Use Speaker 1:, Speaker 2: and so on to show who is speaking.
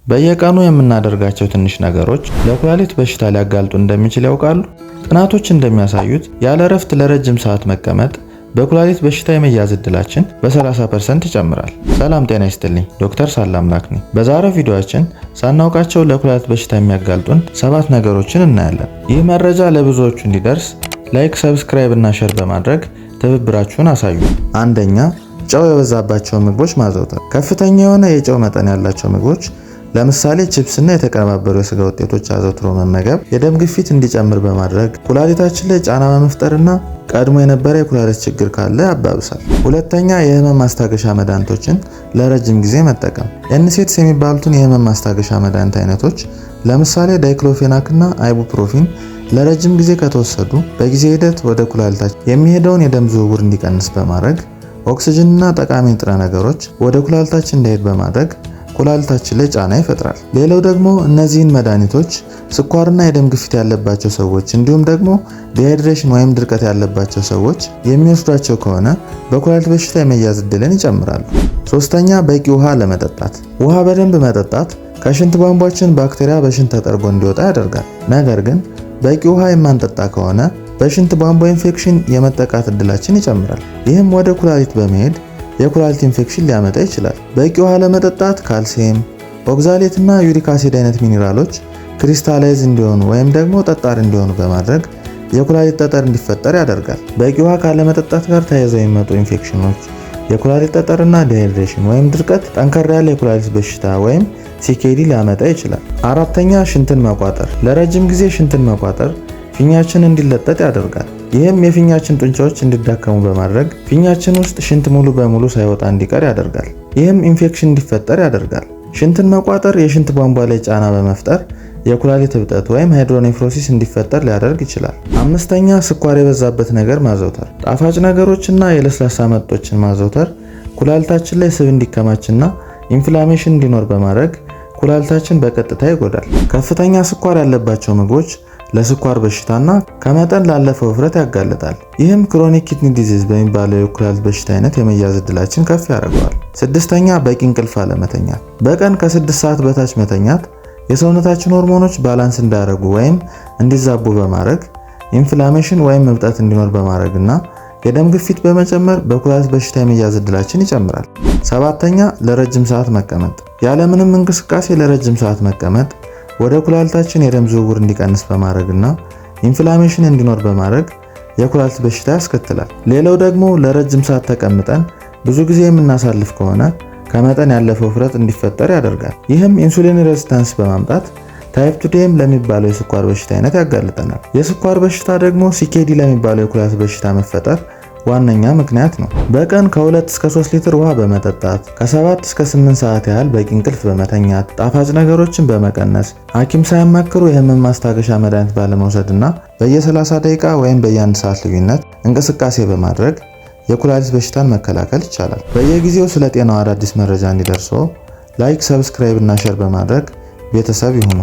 Speaker 1: በየቀኑ የምናደርጋቸው ትንሽ ነገሮች ለኩላሊት በሽታ ሊያጋልጡ እንደሚችል ያውቃሉ? ጥናቶች እንደሚያሳዩት ያለ እረፍት ለረጅም ሰዓት መቀመጥ በኩላሊት በሽታ የመያዝ እድላችን በ30% ይጨምራል። ሰላም ጤና ይስጥልኝ፣ ዶክተር ሳላምላክ ነኝ። በዛሬው ቪዲዮአችን ሳናውቃቸው ለኩላሊት በሽታ የሚያጋልጡን 7 ነገሮችን እናያለን። ይህ መረጃ ለብዙዎቹ እንዲደርስ ላይክ፣ ሰብስክራይብ እና ሼር በማድረግ ትብብራችሁን አሳዩ። አንደኛ፣ ጨው የበዛባቸው ምግቦች ማዘውተር። ከፍተኛ የሆነ የጨው መጠን ያላቸው ምግቦች ለምሳሌ ቺፕስ እና የተቀነባበሩ የስጋ ውጤቶች አዘውትሮ መመገብ የደም ግፊት እንዲጨምር በማድረግ ኩላሊታችን ላይ ጫና በመፍጠርና ቀድሞ የነበረ የኩላሊት ችግር ካለ ያባብሳል። ሁለተኛ፣ የህመም ማስታገሻ መድኃኒቶችን ለረጅም ጊዜ መጠቀም። ኤንሴድስ የሚባሉትን የህመም ማስታገሻ መድኃኒት አይነቶች ለምሳሌ ዳይክሎፌናክ እና አይቡፕሮፊን ለረጅም ጊዜ ከተወሰዱ በጊዜ ሂደት ወደ ኩላሊታችን የሚሄደውን የደም ዝውውር እንዲቀንስ በማድረግ ኦክሲጅንና ጠቃሚ ንጥረ ነገሮች ወደ ኩላሊታችን እንዳይሄድ በማድረግ ኩላሊታችን ላይ ጫና ይፈጥራል። ሌላው ደግሞ እነዚህን መድኃኒቶች ስኳርና የደም ግፊት ያለባቸው ሰዎች እንዲሁም ደግሞ ዲሃይድሬሽን ወይም ድርቀት ያለባቸው ሰዎች የሚወስዷቸው ከሆነ በኩላሊት በሽታ የመያዝ እድልን ይጨምራሉ። ሶስተኛ፣ በቂ ውሃ ለመጠጣት። ውሃ በደንብ መጠጣት ከሽንት ቧንቧችን ባክቴሪያ በሽንት ተጠርጎ እንዲወጣ ያደርጋል። ነገር ግን በቂ ውሃ የማንጠጣ ከሆነ በሽንት ቧንቧ ኢንፌክሽን የመጠቃት እድላችን ይጨምራል። ይህም ወደ ኩላሊት በመሄድ የኩላሊት ኢንፌክሽን ሊያመጣ ይችላል። በቂ ውሃ ለመጠጣት ካልሲየም፣ ኦክዛሌት እና ዩሪክ አሲድ አይነት ሚኒራሎች ክሪስታላይዝ እንዲሆኑ ወይም ደግሞ ጠጣር እንዲሆኑ በማድረግ የኩላሊት ጠጠር እንዲፈጠር ያደርጋል። በቂ ውሃ ካለመጠጣት ጋር ተያይዘው የሚመጡ ኢንፌክሽኖች የኩላሊት ጠጠርና ዲሃይድሬሽን ወይም ድርቀት ጠንከር ያለ የኩላሊት በሽታ ወይም ሲኬዲ ሊያመጣ ይችላል። አራተኛ፣ ሽንትን መቋጠር። ለረጅም ጊዜ ሽንትን መቋጠር ፊኛችን እንዲለጠጥ ያደርጋል። ይህም የፊኛችን ጡንቻዎች እንዲዳከሙ በማድረግ ፊኛችን ውስጥ ሽንት ሙሉ በሙሉ ሳይወጣ እንዲቀር ያደርጋል። ይህም ኢንፌክሽን እንዲፈጠር ያደርጋል። ሽንትን መቋጠር የሽንት ቧንቧ ላይ ጫና በመፍጠር የኩላሊት እብጠት ወይም ሃይድሮኔፍሮሲስ እንዲፈጠር ሊያደርግ ይችላል። አምስተኛ፣ ስኳር የበዛበት ነገር ማዘውተር። ጣፋጭ ነገሮችና የለስላሳ መጠጦችን ማዘውተር ኩላሊታችን ላይ ስብ እንዲከማችና ኢንፍላሜሽን እንዲኖር በማድረግ ኩላሊታችን በቀጥታ ይጎዳል። ከፍተኛ ስኳር ያለባቸው ምግቦች ለስኳር በሽታና ከመጠን ላለፈ ውፍረት ያጋልጣል። ይህም ክሮኒክ ኪድኒ ዲዚዝ በሚባለው የኩላሊት በሽታ አይነት የመያዝ እድላችን ከፍ ያደርገዋል። ስድስተኛ፣ በቂ እንቅልፍ አለመተኛት። በቀን ከ6 ሰዓት በታች መተኛት የሰውነታችን ሆርሞኖች ባላንስ እንዳያደርጉ ወይም እንዲዛቡ በማድረግ ኢንፍላሜሽን ወይም እብጠት እንዲኖር በማድረግና የደም ግፊት በመጨመር በኩላሊት በሽታ የመያዝ እድላችን ይጨምራል። ሰባተኛ፣ ለረጅም ሰዓት መቀመጥ። ያለምንም እንቅስቃሴ ለረጅም ሰዓት መቀመጥ ወደ ኩላሊታችን የደም ዝውውር እንዲቀንስ በማድረግና ኢንፍላሜሽን እንዲኖር በማድረግ የኩላሊት በሽታ ያስከትላል። ሌላው ደግሞ ለረጅም ሰዓት ተቀምጠን ብዙ ጊዜ የምናሳልፍ ከሆነ ከመጠን ያለፈ ውፍረት እንዲፈጠር ያደርጋል። ይህም ኢንሱሊን ሬዚስታንስ በማምጣት ታይፕ 2 ዲያቤቲስ ለሚባለው የስኳር በሽታ አይነት ያጋልጠናል። የስኳር በሽታ ደግሞ ሲኬዲ ለሚባለው የኩላሊት በሽታ መፈጠር ዋነኛ ምክንያት ነው። በቀን ከ2 እስከ 3 ሊትር ውሃ በመጠጣት ከ7 እስከ 8 ሰዓት ያህል በቂ እንቅልፍ በመተኛት ጣፋጭ ነገሮችን በመቀነስ ሐኪም ሳያማክሩ የህመም ማስታገሻ መድኃኒት ባለመውሰድና በየ30 ደቂቃ ወይም በየ1 ሰዓት ልዩነት እንቅስቃሴ በማድረግ የኩላሊት በሽታን መከላከል ይቻላል። በየጊዜው ስለ ጤናው አዳዲስ መረጃ እንዲደርሶ ላይክ፣ ሰብስክራይብ እና ሼር በማድረግ ቤተሰብ ይሁኑ።